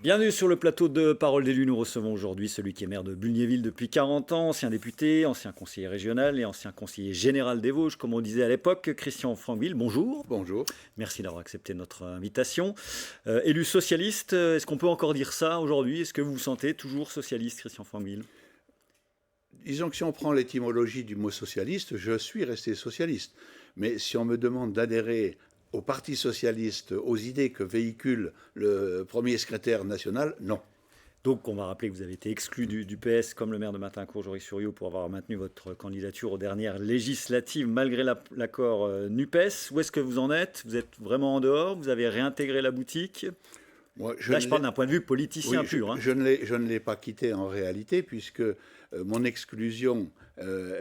Bienvenue sur le plateau de Parole d'élu. Nous recevons aujourd'hui celui qui est maire de Bulgnéville depuis 40 ans, ancien député, ancien conseiller régional et ancien conseiller général des Vosges, comme on disait à l'époque, Christian Franqueville. Bonjour. Bonjour. Merci d'avoir accepté notre invitation. Élu socialiste, est-ce qu'on peut encore dire ça aujourd'hui? Est-ce que vous vous sentez toujours socialiste, Christian Franqueville? Disons que si on prend l'étymologie du mot socialiste, je suis resté socialiste. Mais si on me demande d'adhérer au Parti socialiste, aux idées que véhicule le premier secrétaire national, non. Donc on va rappeler que vous avez été exclu du PS comme le maire de Matincourt, Jory Suriou, pour avoir maintenu votre candidature aux dernières législatives malgré l'accord NUPES. Où est-ce que vous en êtes? Vous êtes vraiment en dehors? Vous avez réintégré la boutique? Moi, Là, je parle d'un point de vue politicien oui, pur. Je ne l'ai pas quitté en réalité, puisque mon exclusion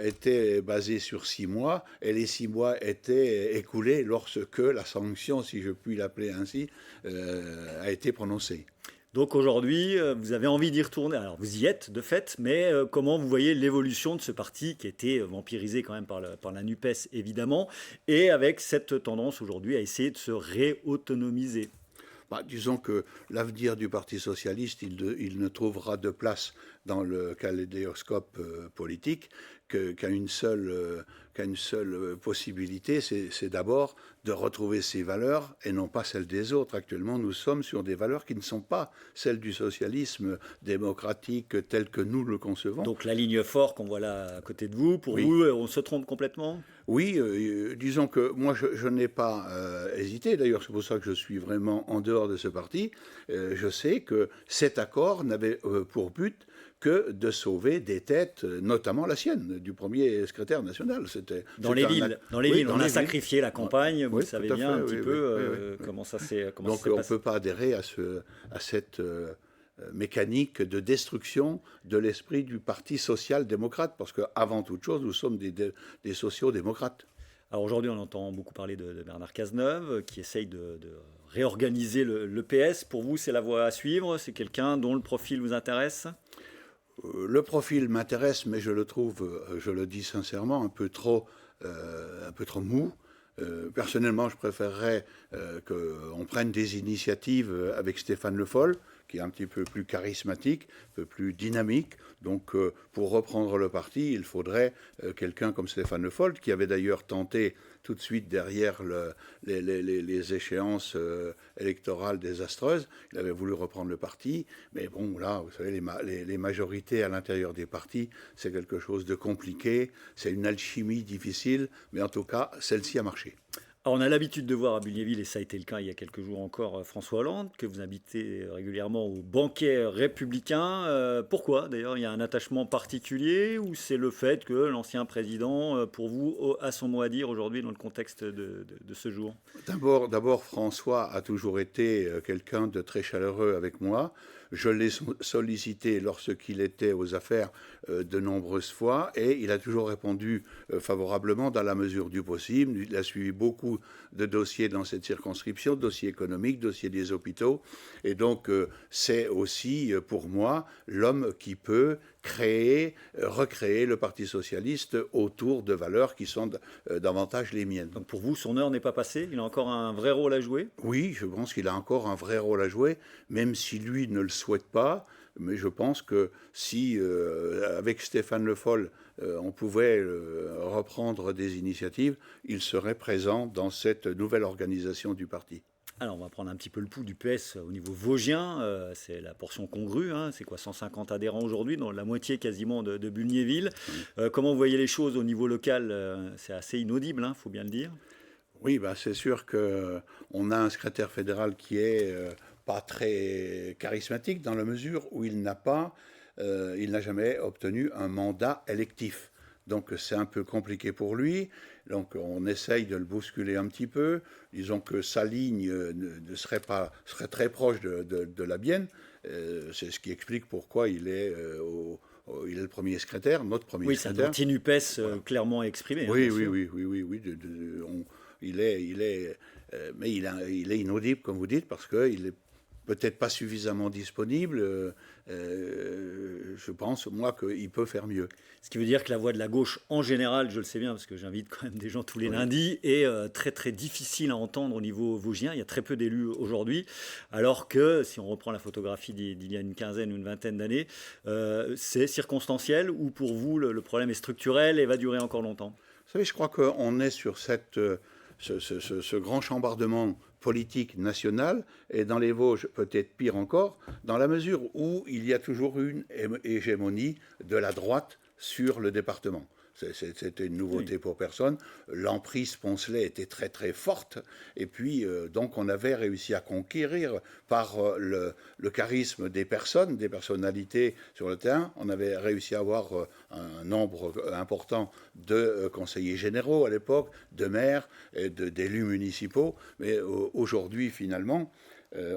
était basée sur 6 mois, et les 6 mois étaient écoulés lorsque la sanction, si je puis l'appeler ainsi, a été prononcée. Donc aujourd'hui, vous avez envie d'y retourner. Alors vous y êtes de fait, mais comment vous voyez l'évolution de ce parti qui était vampirisé quand même par la NUPES évidemment, et avec cette tendance aujourd'hui à essayer de se réautonomiser? Disons que l'avenir du Parti socialiste, il ne trouvera de place dans le kaléidoscope politique qu'à une seule possibilité, c'est d'abord de retrouver ses valeurs et non pas celles des autres. Actuellement, nous sommes sur des valeurs qui ne sont pas celles du socialisme démocratique tel que nous le concevons. Donc la ligne forte qu'on voit là à côté de vous, pour Oui. vous, on se trompe complètement? Oui, disons que moi je n'ai pas hésité, d'ailleurs c'est pour ça que je suis vraiment en dehors de ce parti. Je sais que cet accord n'avait pour but que de sauver des têtes, notamment la sienne, du premier secrétaire national. Dans les villes, on a sacrifié la campagne, vous oui, le savez tout à bien fait, un petit oui, peu oui. comment ça s'est Donc on ne peut pas adhérer à cette mécanique de destruction de l'esprit du Parti social-démocrate, parce qu'avant toute chose, nous sommes des sociaux-démocrates. Alors aujourd'hui, on entend beaucoup parler de Bernard Cazeneuve, qui essaye de réorganiser le PS. Pour vous, c'est la voie à suivre? C'est quelqu'un dont le profil vous intéresse? Le profil m'intéresse, mais je le trouve, je le dis sincèrement, un peu trop mou. Personnellement, je préférerais qu'on prenne des initiatives avec Stéphane Le Foll, qui est un petit peu plus charismatique, un peu plus dynamique. Donc, pour reprendre le parti, il faudrait quelqu'un comme Stéphane Le Foll, qui avait d'ailleurs tenté tout de suite derrière les échéances électorales désastreuses. Il avait voulu reprendre le parti, mais bon, là, vous savez, les majorités à l'intérieur des partis, c'est quelque chose de compliqué, c'est une alchimie difficile, mais en tout cas, celle-ci a marché. Alors, on a l'habitude de voir à Bulgnéville, et ça a été le cas il y a quelques jours encore, François Hollande, que vous invitez régulièrement au banquet républicain. Pourquoi d'ailleurs? Il y a un attachement particulier ou c'est le fait que l'ancien président, pour vous, a son mot à dire aujourd'hui dans le contexte de ce jour? D'abord, François a toujours été quelqu'un de très chaleureux avec moi. Je l'ai sollicité lorsqu'il était aux affaires de nombreuses fois et il a toujours répondu favorablement dans la mesure du possible. Il a suivi beaucoup de dossiers dans cette circonscription, dossiers économiques, dossiers des hôpitaux. Et donc, c'est aussi pour moi l'homme qui peut recréer le Parti socialiste autour de valeurs qui sont davantage les miennes. Donc pour vous, son heure n'est pas passée? Il a encore un vrai rôle à jouer? Oui, je pense qu'il a encore un vrai rôle à jouer, même si lui ne le souhaite pas. Mais je pense que si, avec Stéphane Le Foll, on pouvait reprendre des initiatives, il serait présent dans cette nouvelle organisation du parti. Alors, on va prendre un petit peu le pouls du PS au niveau vosgien. C'est la portion congrue. Hein. C'est quoi, 150 adhérents aujourd'hui, dans la moitié quasiment de Bulgnéville. Comment vous voyez les choses au niveau local? C'est assez inaudible, il faut bien le dire. Oui, c'est sûr qu'on a un secrétaire fédéral qui est pas très charismatique dans la mesure où il n'a jamais obtenu un mandat électif. Donc c'est un peu compliqué pour lui. Donc on essaye de le bousculer un petit peu. Disons que sa ligne serait très proche de la mienne. C'est ce qui explique pourquoi il est le premier secrétaire, notre premier secrétaire. Oui, c'est un anti-NUPES clairement exprimé. Oui. Mais il est inaudible, comme vous dites, parce qu'il est peut-être pas suffisamment disponible. Je pense, moi, qu'il peut faire mieux. Ce qui veut dire que la voix de la gauche, en général, je le sais bien parce que j'invite quand même des gens tous les Oui. lundis, est très très difficile à entendre au niveau vosgien. Il y a très peu d'élus aujourd'hui, alors que si on reprend la photographie d'il y a une quinzaine ou une vingtaine d'années, c'est circonstanciel ou pour vous le problème est structurel et va durer encore longtemps? Vous savez, je crois qu'on est sur ce grand chambardement politique national, et dans les Vosges, peut-être pire encore, dans la mesure où il y a toujours une hégémonie de la droite sur le département. C'était une nouveauté Oui. pour personne. L'emprise Poncelet était très très forte. Et puis, donc, on avait réussi à conquérir par le charisme des personnes, des personnalités sur le terrain. On avait réussi à avoir un nombre important de conseillers généraux à l'époque, de maires, et d'élus municipaux. Mais aujourd'hui, finalement,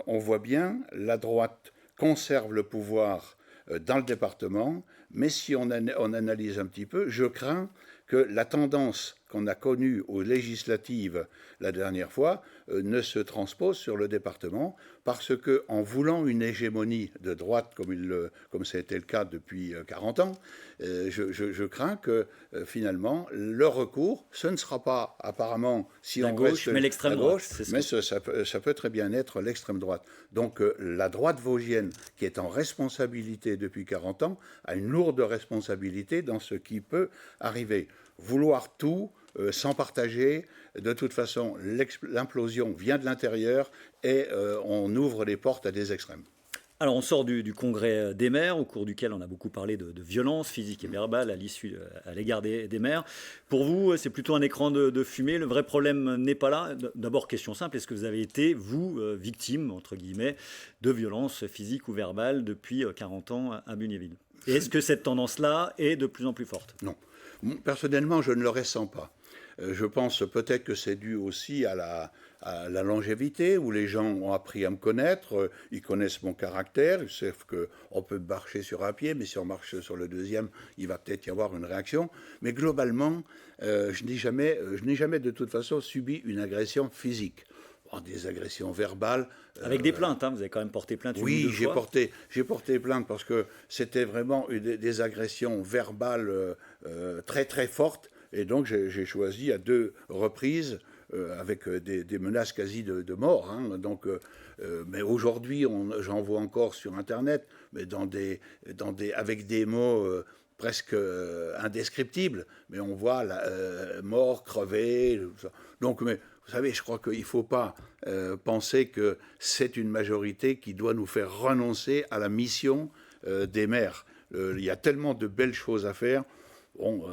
on voit bien la droite conserve le pouvoir dans le département, mais si on analyse un petit peu, je crains que la tendance qu'on a connue aux législatives la dernière fois ne se transpose sur le département, parce que en voulant une hégémonie de droite comme ça a été le cas depuis 40 ans, je crains que finalement le recours, ce ne sera pas apparemment si La on gauche, reste mais l'extrême la droite. gauche, mais ça peut très bien être l'extrême droite. Donc la droite vosgienne, qui est en responsabilité depuis 40 ans, a une lourde responsabilité dans ce qui peut arriver. Vouloir tout sans partager, de toute façon, l'implosion vient de l'intérieur et on ouvre les portes à des extrêmes. Alors, on sort du congrès des maires, au cours duquel on a beaucoup parlé de violence physique et verbale à l'égard des maires. Pour vous, c'est plutôt un écran de fumée. Le vrai problème n'est pas là. D'abord, question simple, est-ce que vous avez été, vous, victime, entre guillemets, de violences physiques ou verbales depuis 40 ans à Bunyaeville? Et est-ce que cette tendance-là est de plus en plus forte? Non. Personnellement, je ne le ressens pas. Je pense peut-être que c'est dû aussi à la longévité, où les gens ont appris à me connaître, ils connaissent mon caractère, ils savent qu'on peut marcher sur un pied, mais si on marche sur le deuxième, il va peut-être y avoir une réaction. Mais globalement, je n'ai jamais de toute façon subi une agression physique. Bon, des agressions verbales. Avec des plaintes, hein, vous avez quand même porté plainte une ou Oui, deux fois. j'ai porté plainte parce que c'était vraiment des agressions verbales très très fortes. Et donc j'ai choisi à 2 reprises, avec des menaces quasi de mort. Hein. Donc, mais aujourd'hui, j'en vois encore sur Internet, mais avec des mots presque indescriptibles. Mais on voit mort, crevé. Donc, mais vous savez, je crois qu'il ne faut pas penser que c'est une majorité qui doit nous faire renoncer à la mission des maires. Il y a tellement de belles choses à faire. Bon,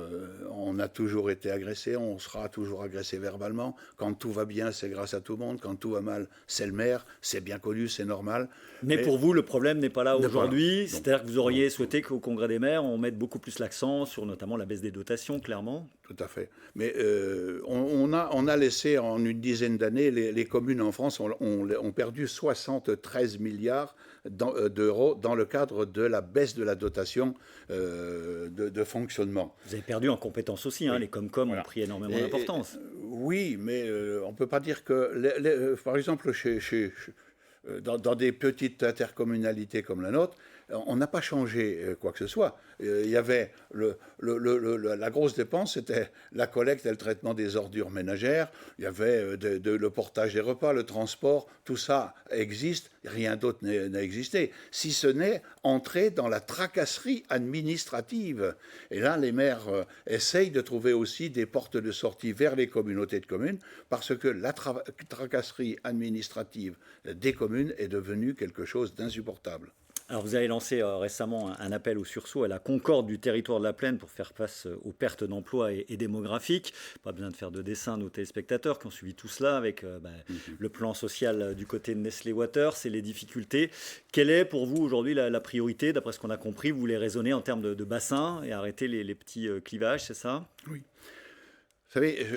on a toujours été agressé, on sera toujours agressé verbalement. Quand tout va bien, c'est grâce à tout le monde. Quand tout va mal, c'est le maire. C'est bien connu, c'est normal. Mais pour vous, le problème n'est pas là aujourd'hui. Voilà. C'est-à-dire que vous auriez souhaité qu'au Congrès des maires, on mette beaucoup plus l'accent sur notamment la baisse des dotations, clairement. Tout à fait. Mais on a laissé en une dizaine d'années, les communes en France ont perdu 73 milliards d'euros dans le cadre de la baisse de la dotation de fonctionnement. Vous avez perdu en compétences aussi, hein, Oui. les Comcom ont pris énormément d'importance. Oui, mais on ne peut pas dire que, par exemple, dans des petites intercommunalités comme la nôtre, on n'a pas changé quoi que ce soit. Il y avait la grosse dépense, c'était la collecte et le traitement des ordures ménagères. Il y avait le portage des repas, le transport. Tout ça existe. Rien d'autre n'a existé. Si ce n'est entrer dans la tracasserie administrative. Et là, les maires essayent de trouver aussi des portes de sortie vers les communautés de communes, parce que la tracasserie administrative des communes est devenue quelque chose d'insupportable. Alors vous avez lancé récemment un appel au sursaut à la concorde du territoire de la Plaine pour faire face aux pertes d'emplois et démographiques. Pas besoin de faire de dessin, nos téléspectateurs qui ont suivi tout cela avec le plan social du côté de Nestlé Waters et les difficultés. Quelle est pour vous aujourd'hui la priorité? D'après ce qu'on a compris, vous voulez raisonner en termes de bassin et arrêter les petits clivages, c'est ça? Oui. Vous savez,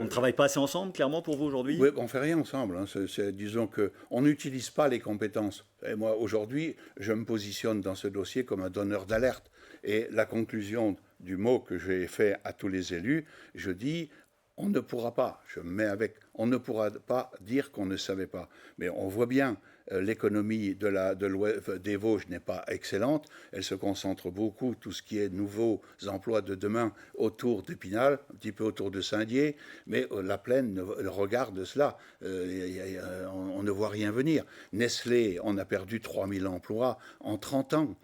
on ne travaille pas assez ensemble, clairement, pour vous aujourd'hui? Oui, on ne fait rien ensemble. Hein. Disons qu'on n'utilise pas les compétences. Et moi, aujourd'hui, je me positionne dans ce dossier comme un donneur d'alerte. Et la conclusion du mot que j'ai fait à tous les élus, je dis, on ne pourra pas, je me mets avec, on ne pourra pas dire qu'on ne savait pas. Mais on voit bien l'économie des Vosges n'est pas excellente. Elle se concentre beaucoup, tout ce qui est nouveaux emplois de demain, autour d'Épinal, un petit peu autour de Saint-Dié, mais la plaine regarde cela. On ne voit rien venir. Nestlé, on a perdu 3000 emplois en 30 ans.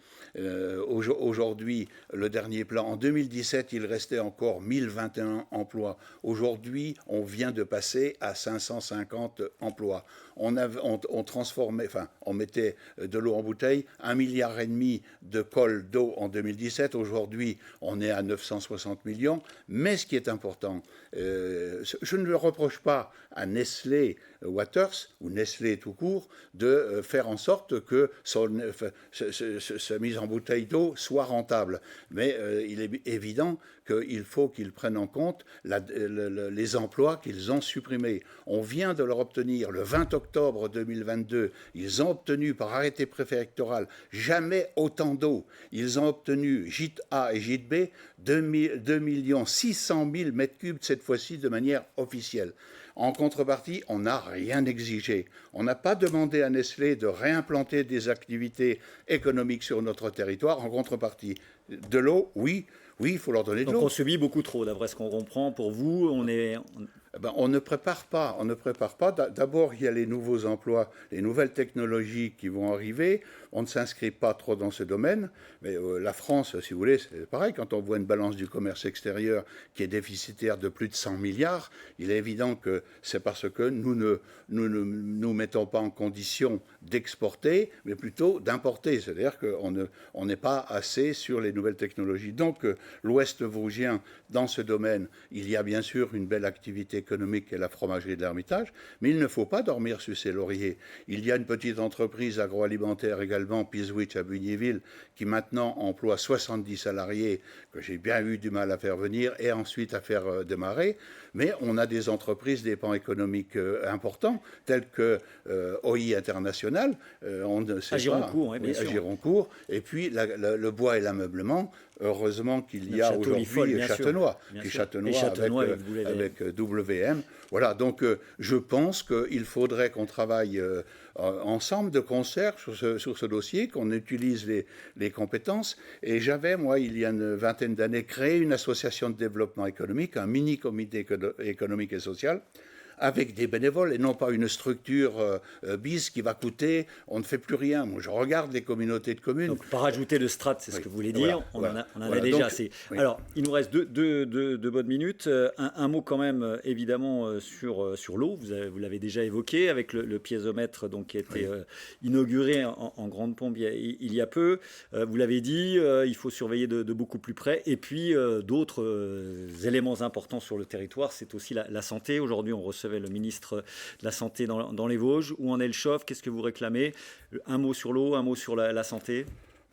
Aujourd'hui, le dernier plan, en 2017, il restait encore 1021 emplois. Aujourd'hui, on vient de passer à 550 emplois. On transformait, enfin, on mettait de l'eau en bouteille, 1,5 milliard de cols d'eau en 2017. Aujourd'hui, on est à 960 millions. Mais ce qui est important, je ne le reproche pas à Nestlé Waters, ou Nestlé tout court, de faire en sorte que sa mise en bouteille d'eau soit rentable. Mais il est évident qu'il faut qu'ils prennent en compte les emplois qu'ils ont supprimés. On vient de leur obtenir, le 20 octobre 2022, ils ont obtenu par arrêté préfectoral jamais autant d'eau. Ils ont obtenu, gîte A et gîte B, 2 600 000 mètres cubes cette fois-ci de manière officielle. En contrepartie, on n'a rien exigé. On n'a pas demandé à Nestlé de réimplanter des activités économiques sur notre territoire. En contrepartie, de l'eau, oui, il faut leur donner de l'eau. Donc on subit beaucoup trop, d'après ce qu'on comprend. Pour vous, on ne prépare pas. D'abord, il y a les nouveaux emplois, les nouvelles technologies qui vont arriver. On ne s'inscrit pas trop dans ce domaine. Mais la France, si vous voulez, c'est pareil. Quand on voit une balance du commerce extérieur qui est déficitaire de plus de 100 milliards, il est évident que c'est parce que nous ne nous mettons pas en condition d'exporter, mais plutôt d'importer. C'est-à-dire qu'on n'est pas assez sur les nouvelles technologies. Donc, l'Ouest vosgien, dans ce domaine, il y a bien sûr une belle activité économique et la fromagerie de l'Hermitage, mais il ne faut pas dormir sur ses lauriers. Il y a une petite entreprise agroalimentaire également, Piswich à Bunyeeville, qui maintenant emploie 70 salariés, que j'ai bien eu du mal à faire venir et ensuite à faire démarrer. Mais on a des entreprises, des pans économiques importants, tels que OI International, on ne sait à Gironcourt, pas, bien sûr. à Gironcourt, et puis le bois et l'ameublement. Heureusement qu'il y a aujourd'hui Châtenois, avec WM. Voilà, donc je pense qu'il faudrait qu'on travaille ensemble, de concert, sur ce dossier, qu'on utilise les compétences. Et j'avais, moi, il y a une vingtaine d'années, créé une association de développement économique, un mini-comité économique et social, avec des bénévoles et non pas une structure bis qui va coûter, on ne fait plus rien. Moi, je regarde les communautés de communes. Donc, pas rajouter de strates, c'est ce que vous voulez dire. On en a déjà donc, assez. Oui. Alors, il nous reste deux bonnes minutes. Un mot quand même, évidemment, sur l'eau. Vous l'avez déjà évoqué avec le piézomètre donc, qui a été inauguré en grande pompe il y a peu. Vous l'avez dit, il faut surveiller de beaucoup plus près. Et puis, d'autres éléments importants sur le territoire, c'est aussi la santé. Aujourd'hui, on recevait le ministre de la Santé dans les Vosges. Où en est le chauffe? Qu'est-ce que vous réclamez? Un mot sur l'eau, un mot sur la santé.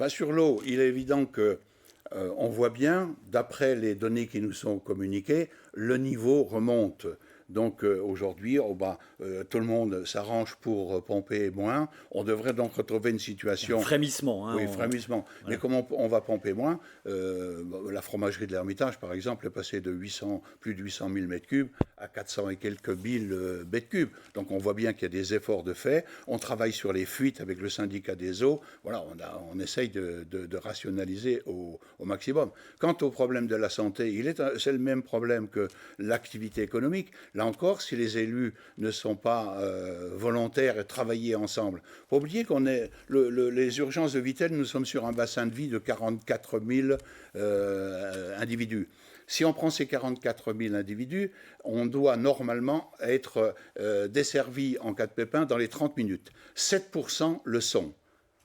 Sur l'eau, il est évident que on voit bien, d'après les données qui nous sont communiquées, le niveau remonte. Donc aujourd'hui, tout le monde s'arrange pour pomper moins. On devrait donc retrouver une situation... Frémissement. Oui, frémissement. Voilà. Mais comment on va pomper moins? La fromagerie de l'Hermitage, par exemple, est passée de plus de 800 000 m3 à 400 et quelques 1000 m3. Donc on voit bien qu'il y a des efforts de fait. On travaille sur les fuites avec le syndicat des eaux. Voilà, on essaye de rationaliser au maximum. Quant au problème de la santé, c'est le même problème que l'activité économique. Là encore, si les élus ne sont pas volontaires et travailler ensemble. Il faut oublier qu'on est les urgences de Vittel, nous sommes sur un bassin de vie de 44 000 individus. Si on prend ces 44 000 individus, on doit normalement être desservi en cas de pépin dans les 30 minutes. 7% le sont.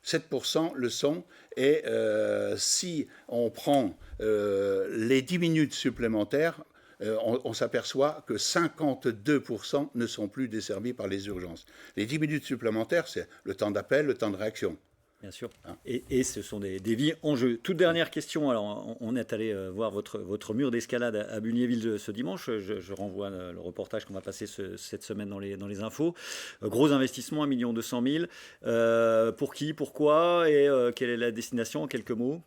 7% le sont. Et si on prend les 10 minutes supplémentaires, on s'aperçoit que 52% ne sont plus desservis par les urgences. Les 10 minutes supplémentaires, c'est le temps d'appel, le temps de réaction. Bien sûr. Et ce sont des vies en jeu. Toute dernière question. Alors, on est allé voir votre mur d'escalade à Bunyeeville ce dimanche. Je renvoie le reportage qu'on va passer cette semaine dans les infos. Gros investissement, 1 200 000. Pour qui, pourquoi et quelle est la destination en quelques mots?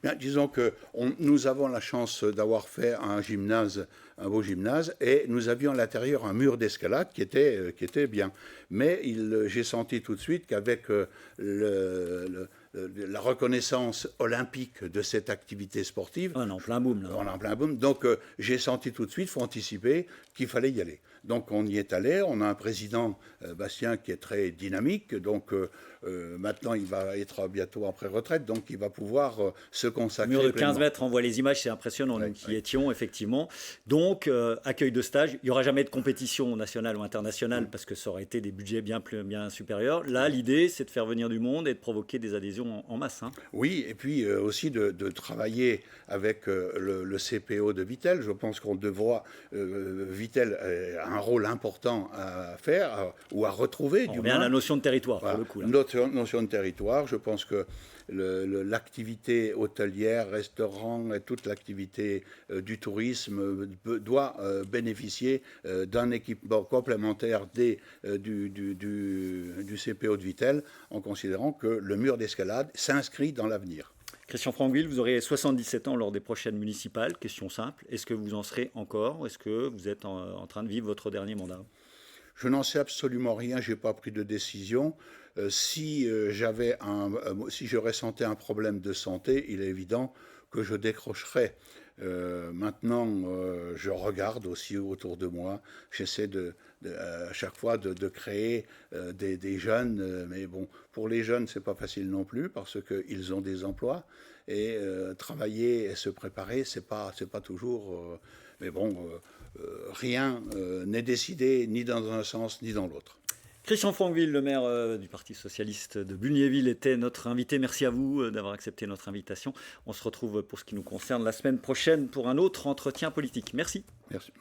Bien, disons que nous avons la chance d'avoir fait un gymnase, un beau gymnase, et nous avions à l'intérieur un mur d'escalade qui était bien. Mais j'ai senti tout de suite qu'avec la reconnaissance olympique de cette activité sportive, On est en plein boom, là. on est en plein boom, donc j'ai senti tout de suite, il faut anticiper, qu'il fallait y aller. Donc on y est allé, on a un président, Bastien, qui est très dynamique, donc maintenant il va être bientôt en pré-retraite, donc il va pouvoir se consacrer Mur de pleinement. 15 mètres, on voit les images, c'est impressionnant, Ouais, nous qui ouais. étions, effectivement. Donc, accueil de stage, il n'y aura jamais de compétition nationale ou internationale parce que ça aurait été des budgets bien supérieurs. Là, l'idée, c'est de faire venir du monde et de provoquer des adhésions en masse. Hein. Oui, et puis aussi de travailler avec le CPO de Vittel. Je pense qu'on devra, Vittel a un rôle important à faire, ou à retrouver, On du revient à moins. la notion de territoire, Voilà. pour le coup. Là. Notre notion de territoire, je pense que l'activité hôtelière, restaurant et toute l'activité du tourisme doit bénéficier d'un équipement complémentaire du CPO de Vittel, en considérant que le mur d'escalade s'inscrit dans l'avenir. Christian Franqueville, vous aurez 77 ans lors des prochaines municipales. Question simple, est-ce que vous en serez encore ou est-ce que vous êtes en train de vivre votre dernier mandat? Je n'en sais absolument rien, je n'ai pas pris de décision. Si je ressentais un problème de santé, il est évident que je décrocherais. Maintenant, je regarde aussi autour de moi. J'essaie à chaque fois de créer des jeunes. Mais bon, pour les jeunes, c'est pas facile non plus parce qu'ils ont des emplois. Et travailler et se préparer, c'est pas toujours. Mais bon, rien n'est décidé ni dans un sens ni dans l'autre. Christian Franqueville, le maire du Parti socialiste de Bulgnéville, était notre invité. Merci à vous d'avoir accepté notre invitation. On se retrouve pour ce qui nous concerne la semaine prochaine pour un autre entretien politique. Merci. Merci.